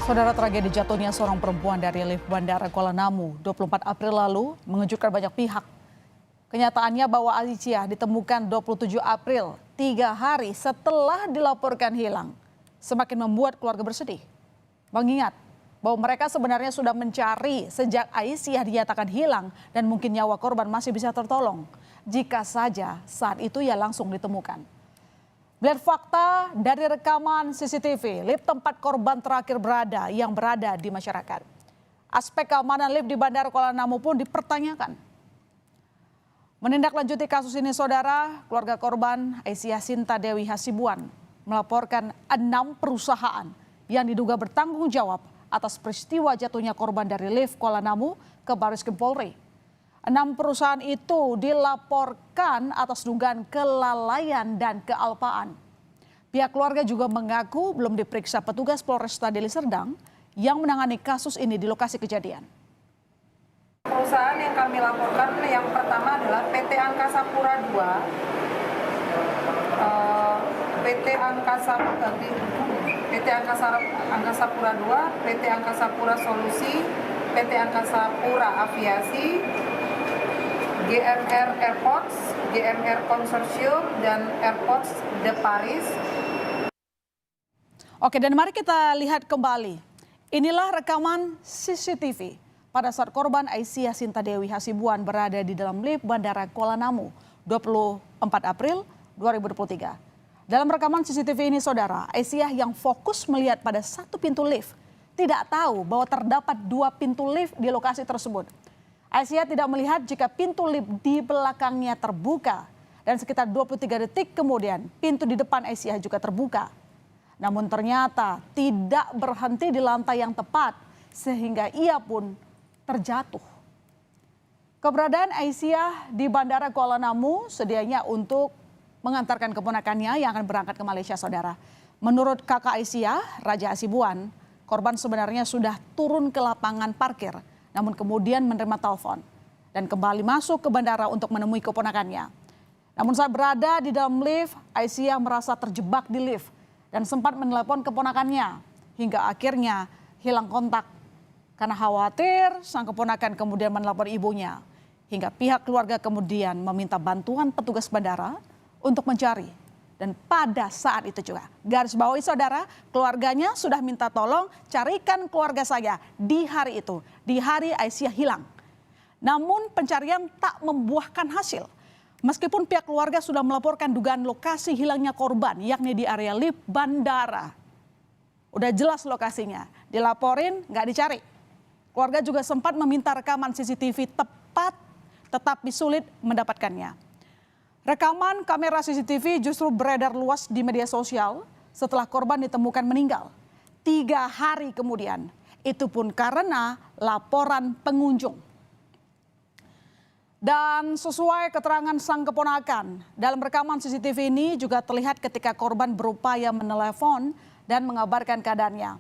Saudara, tragedi jatuhnya seorang perempuan dari lift Bandara Kuala Namu 24 April lalu mengejutkan banyak pihak. Kenyataannya bahwa Aisyah ditemukan 27 April, 3 hari setelah dilaporkan hilang, semakin membuat keluarga bersedih. Mengingat bahwa mereka sebenarnya sudah mencari sejak Aisyah dinyatakan hilang dan mungkin nyawa korban masih bisa tertolong jika saja saat itu ia langsung ditemukan. Melihat fakta dari rekaman CCTV lift tempat korban terakhir berada yang berada di masyarakat, aspek keamanan lift di Bandara Kuala Namu pun dipertanyakan. Menindaklanjuti kasus ini, saudara, keluarga korban Aisyah Sinta Dewi Hasibuan melaporkan 6 perusahaan yang diduga bertanggung jawab atas peristiwa jatuhnya korban dari lift Kuala Namu ke Barreskrim Polri. 6 perusahaan itu dilaporkan atas dugaan kelalaian dan kealpaan. Pihak keluarga juga mengaku belum diperiksa petugas Polresta Deli Serdang yang menangani kasus ini di lokasi kejadian. Perusahaan yang kami laporkan yang pertama adalah PT Angkasa Pura II, PT Angkasa Pura II, PT Angkasa Pura Solusi, PT Angkasa Pura Aviasi, GMR Airports, GMR Consortium, dan Airports de Paris. Oke, dan mari kita lihat kembali. Inilah rekaman CCTV pada saat korban Aisyah Sinta Dewi Hasibuan berada di dalam lift Bandara Kuala Namu 24 April 2023. Dalam rekaman CCTV ini, saudara, Aisyah yang fokus melihat pada satu pintu lift tidak tahu bahwa terdapat 2 pintu lift di lokasi tersebut. Aisyah tidak melihat jika pintu lift di belakangnya terbuka dan sekitar 23 detik kemudian pintu di depan Aisyah juga terbuka. Namun ternyata tidak berhenti di lantai yang tepat sehingga ia pun terjatuh. Keberadaan Aisyah di Bandara Kuala Namu sedianya untuk mengantarkan keponakannya yang akan berangkat ke Malaysia, saudara. Menurut kakak Aisyah, Raja Hasibuan, korban sebenarnya sudah turun ke lapangan parkir, namun kemudian menerima telepon dan kembali masuk ke bandara untuk menemui keponakannya. Namun saat berada di dalam lift, Aisyah merasa terjebak di lift dan sempat menelepon keponakannya hingga akhirnya hilang kontak karena khawatir sang keponakan kemudian menelepon ibunya. Hingga pihak keluarga kemudian meminta bantuan petugas bandara untuk mencari. Dan pada saat itu juga, garis bawahi saudara, keluarganya sudah minta tolong carikan keluarga saya di hari itu, di hari Aisyah hilang. Namun pencarian tak membuahkan hasil. Meskipun pihak keluarga sudah melaporkan dugaan lokasi hilangnya korban, yakni di area lift bandara. Udah jelas lokasinya, dilaporin nggak dicari. Keluarga juga sempat meminta rekaman CCTV tepat, tetapi sulit mendapatkannya. Rekaman kamera CCTV justru beredar luas di media sosial setelah korban ditemukan meninggal 3 hari kemudian. Itu pun karena laporan pengunjung. Dan sesuai keterangan sang keponakan, dalam rekaman CCTV ini juga terlihat ketika korban berupaya menelepon dan mengabarkan keadaannya.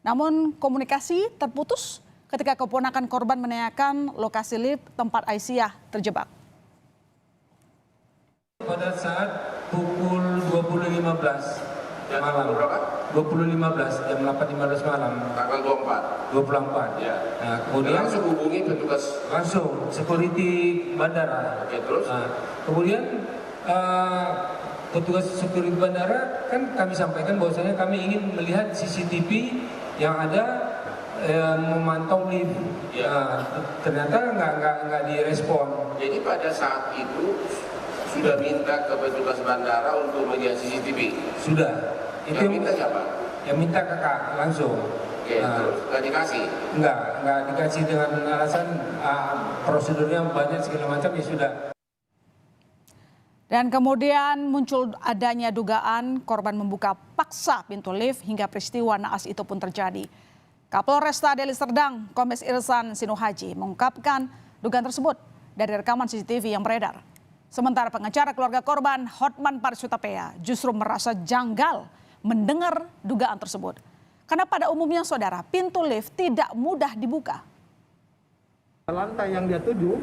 Namun komunikasi terputus ketika keponakan korban menanyakan lokasi lift tempat Aisyah terjebak. Pada saat pukul 20.15 malam, 20.15 jam 8.15 malam, tanggal 24. Ya. Nah, kemudian langsung hubungi petugas, langsung security bandara. Oke, terus? Nah, kemudian petugas security bandara kan kami sampaikan bahwasanya kami ingin melihat CCTV yang ada memantau lift. Ya. Ternyata nggak direspon. Jadi pada saat itu sudah minta ke petugas bandara untuk melihat CCTV. Sudah. Yang minta siapa? Yang minta kakak langsung. Oke, terus nggak dikasih? Nggak dikasih dengan alasan prosedurnya banyak segala macam, ya sudah. Dan kemudian muncul adanya dugaan korban membuka paksa pintu lift hingga peristiwa naas itu pun terjadi. Kapolresta Deli Serdang, Kombes Irsan Sinuhaji mengungkapkan dugaan tersebut dari rekaman CCTV yang beredar. Sementara pengacara keluarga korban Hotman Paris Hutapea justru merasa janggal mendengar dugaan tersebut. Karena pada umumnya, saudara, pintu lift tidak mudah dibuka. Lantai yang dia tuju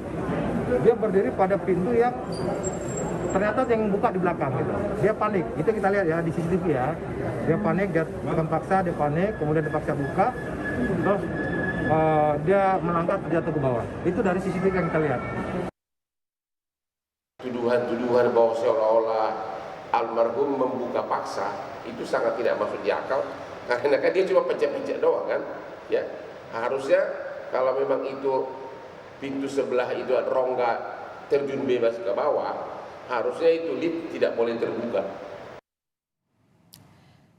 Dia berdiri pada pintu yang ternyata yang buka di belakang gitu. Dia panik, itu kita lihat ya di CCTV ya. Dia panik, dia akan paksa, dia panik, kemudian dipaksa buka, terus dia melangkah jatuh ke bawah. Itu dari CCTV yang kita lihat. Tuduhan-tuduhan bahwa seolah-olah almarhum membuka paksa itu sangat tidak masuk di akal, karena kan dia cuma pencet-pencet doang kan, ya. Harusnya kalau memang itu pintu sebelah itu ada rongga terjun bebas ke bawah, harusnya itu lift tidak boleh terbuka.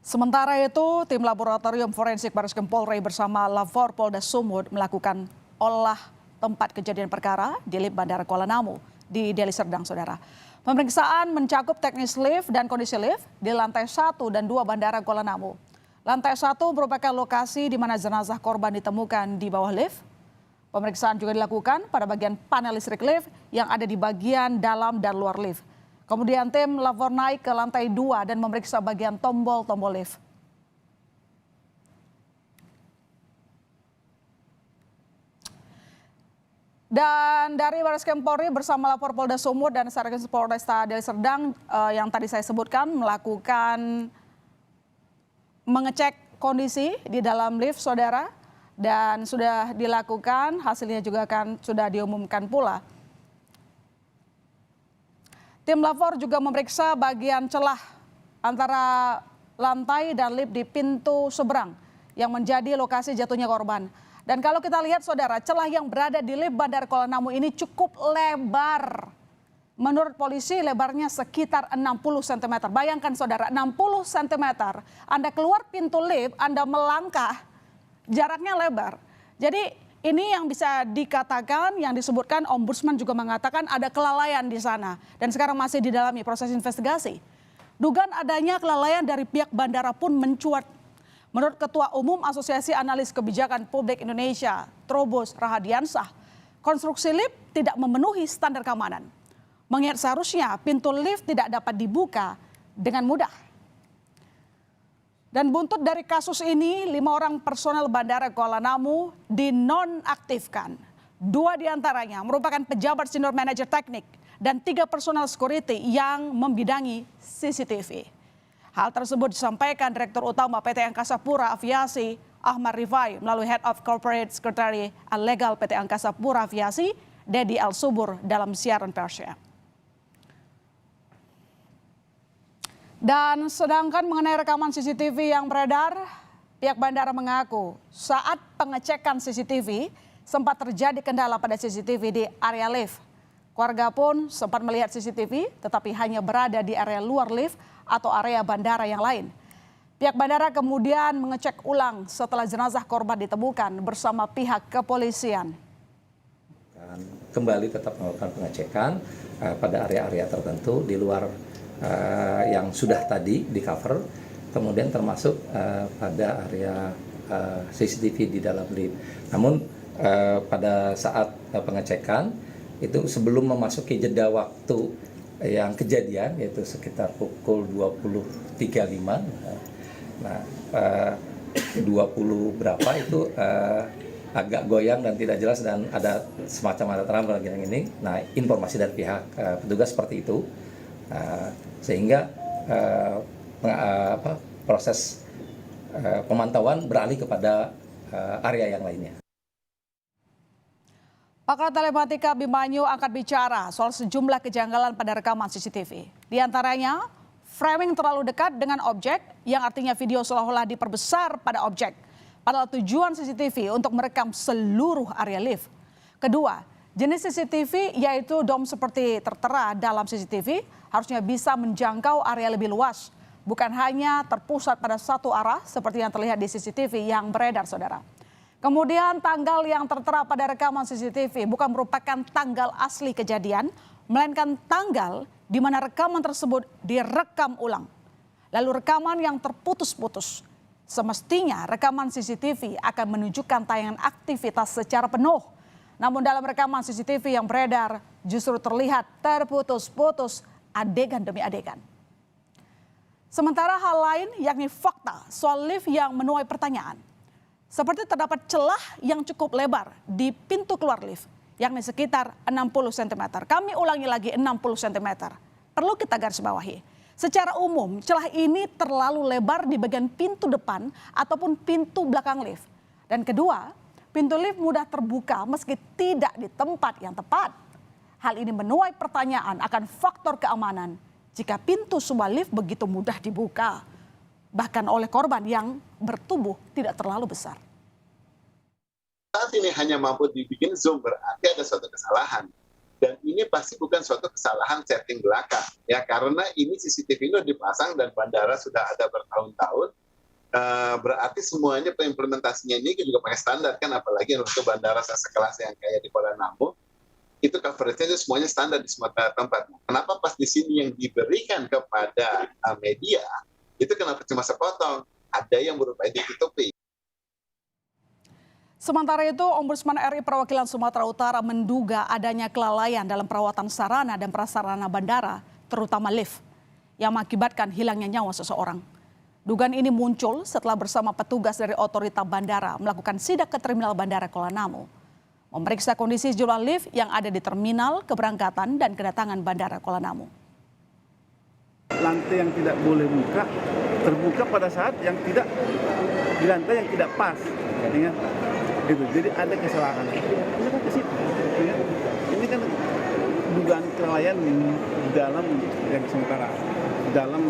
Sementara itu, tim laboratorium forensik Barreskrim Polri bersama Lafor Polda Sumut melakukan olah tempat kejadian perkara di lift Bandara Kuala Namu di Deli Serdang, saudara. Pemeriksaan mencakup teknis lift dan kondisi lift di lantai 1 dan 2 Bandara Kuala Namu. Lantai 1 merupakan lokasi di mana jenazah korban ditemukan di bawah lift. Pemeriksaan juga dilakukan pada bagian panel listrik lift yang ada di bagian dalam dan luar lift. Kemudian tim Lafor naik ke lantai 2 dan memeriksa bagian tombol-tombol lift. Dan dari Barreskrim Polri bersama Lafor Polda Sumut dan Satreskrim Polresta Deli Serdang yang tadi saya sebutkan melakukan mengecek kondisi di dalam lift, saudara, dan sudah dilakukan, hasilnya juga sudah diumumkan pula. Tim Lafor juga memeriksa bagian celah antara lantai dan lift di pintu seberang yang menjadi lokasi jatuhnya korban. Dan kalau kita lihat, saudara, celah yang berada di lift Bandara Kuala Namu ini cukup lebar. Menurut polisi lebarnya sekitar 60 cm. Bayangkan, saudara, 60 cm. Anda keluar pintu lift, Anda melangkah, jaraknya lebar. Jadi ini yang bisa dikatakan, yang disebutkan Ombudsman juga mengatakan ada kelalaian di sana. Dan sekarang masih didalami proses investigasi. Dugaan adanya kelalaian dari pihak bandara pun mencuat. Menurut Ketua Umum Asosiasi Analis Kebijakan Publik Indonesia, Trobos Rahadiansah, konstruksi lift tidak memenuhi standar keamanan. Mengingat seharusnya pintu lift tidak dapat dibuka dengan mudah. Dan buntut dari kasus ini, 5 orang personel Bandara Kuala Namu dinonaktifkan. 2 diantaranya merupakan pejabat senior manajer teknik dan 3 personel security yang membidangi CCTV. Hal tersebut disampaikan Direktur Utama PT Angkasa Pura Aviasi Ahmad Rifai melalui Head of Corporate Secretary and Legal PT Angkasa Pura Aviasi Dedi Al-Subur dalam siaran persnya. Dan sedangkan mengenai rekaman CCTV yang beredar, pihak bandara mengaku saat pengecekan CCTV sempat terjadi kendala pada CCTV di area lift. Keluarga pun sempat melihat CCTV tetapi hanya berada di area luar lift atau area bandara yang lain. Pihak bandara kemudian mengecek ulang setelah jenazah korban ditemukan bersama pihak kepolisian. Kembali tetap melakukan pengecekan pada area-area tertentu di luar yang sudah tadi di cover, kemudian termasuk pada area CCTV di dalam lift. Namun pada saat pengecekan itu sebelum memasuki jeda waktu yang kejadian, yaitu sekitar pukul 20.35, nah 20 berapa itu agak goyang dan tidak jelas dan ada semacam ada terang bagian ini. Nah, informasi dari pihak petugas seperti itu. Sehingga proses pemantauan beralih kepada area yang lainnya. Pakar telematika Bimanyu angkat bicara soal sejumlah kejanggalan pada rekaman CCTV. Di antaranya, framing terlalu dekat dengan objek yang artinya video seolah-olah diperbesar pada objek. Padahal tujuan CCTV untuk merekam seluruh area lift. Kedua, jenis CCTV yaitu dom seperti tertera dalam CCTV harusnya bisa menjangkau area lebih luas. Bukan hanya terpusat pada satu arah seperti yang terlihat di CCTV yang beredar, saudara. Kemudian tanggal yang tertera pada rekaman CCTV bukan merupakan tanggal asli kejadian, melainkan tanggal di mana rekaman tersebut direkam ulang. Lalu rekaman yang terputus-putus. Semestinya rekaman CCTV akan menunjukkan tayangan aktivitas secara penuh. Namun dalam rekaman CCTV yang beredar justru terlihat terputus-putus adegan demi adegan. Sementara hal lain yakni fakta soal lift yang menuai pertanyaan. Seperti terdapat celah yang cukup lebar di pintu keluar lift yakni sekitar 60 cm. Kami ulangi lagi 60 cm. Perlu kita garis bawahi. Secara umum, celah ini terlalu lebar di bagian pintu depan ataupun pintu belakang lift. Dan kedua, pintu lift mudah terbuka meski tidak di tempat yang tepat. Hal ini menuai pertanyaan akan faktor keamanan jika pintu sebuah lift begitu mudah dibuka, bahkan oleh korban yang bertubuh tidak terlalu besar. Saat ini hanya mampu dibikin zoom, berarti ada suatu kesalahan. Dan ini pasti bukan suatu kesalahan setting belakang, ya, karena ini CCTV ini sudah dipasang dan bandara sudah ada bertahun-tahun. Berarti semuanya implementasinya ini juga pakai standar kan, apalagi untuk bandara sekelas yang kayak di Kuala Namu, itu coverage-nya semuanya standar di semua tempat. Kenapa pas di sini yang diberikan kepada media itu kenapa cuma sepotong? Ada yang berupaya ditutupi. Sementara itu, Ombudsman RI Perwakilan Sumatera Utara menduga adanya kelalaian dalam perawatan sarana dan prasarana bandara, terutama lift, yang mengakibatkan hilangnya nyawa seseorang. Dugaan ini muncul setelah bersama petugas dari otorita bandara melakukan sidak ke terminal bandara Kuala Namu, memeriksa kondisi sejumlah lift yang ada di terminal keberangkatan dan kedatangan bandara Kuala Namu. Lantai yang tidak boleh buka, terbuka pada saat yang tidak, di lantai yang tidak pas. Ya. Gitu. Jadi ada kesalahan. Ini kan ke situ. Ya. Ini kan dugaan kelalaian dalam yang sementara dalam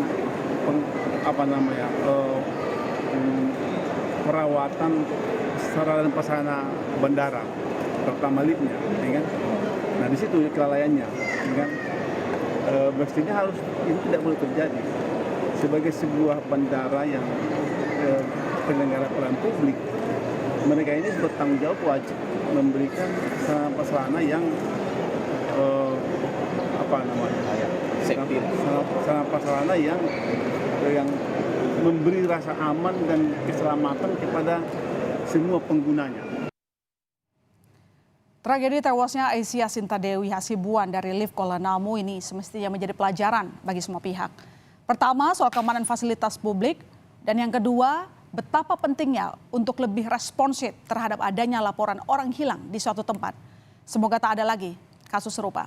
perawatan sarana dan prasarana bandara, terutama liftnya, ya kan? Nah di situ kelalaiannya, ya kan? Mestinya harus ini tidak boleh terjadi sebagai sebuah bandara yang penyelenggara pelayanan publik. Mereka ini bertanggung jawab wajib memberikan sarana yang sarana yang memberi rasa aman dan keselamatan kepada semua penggunanya. Tragedi tewasnya Aisyah Sinta Dewi Hasibuan dari lift Kuala Namu ini semestinya menjadi pelajaran bagi semua pihak. Pertama, soal keamanan fasilitas publik, dan yang kedua, betapa pentingnya untuk lebih responsif terhadap adanya laporan orang hilang di suatu tempat. Semoga tak ada lagi kasus serupa.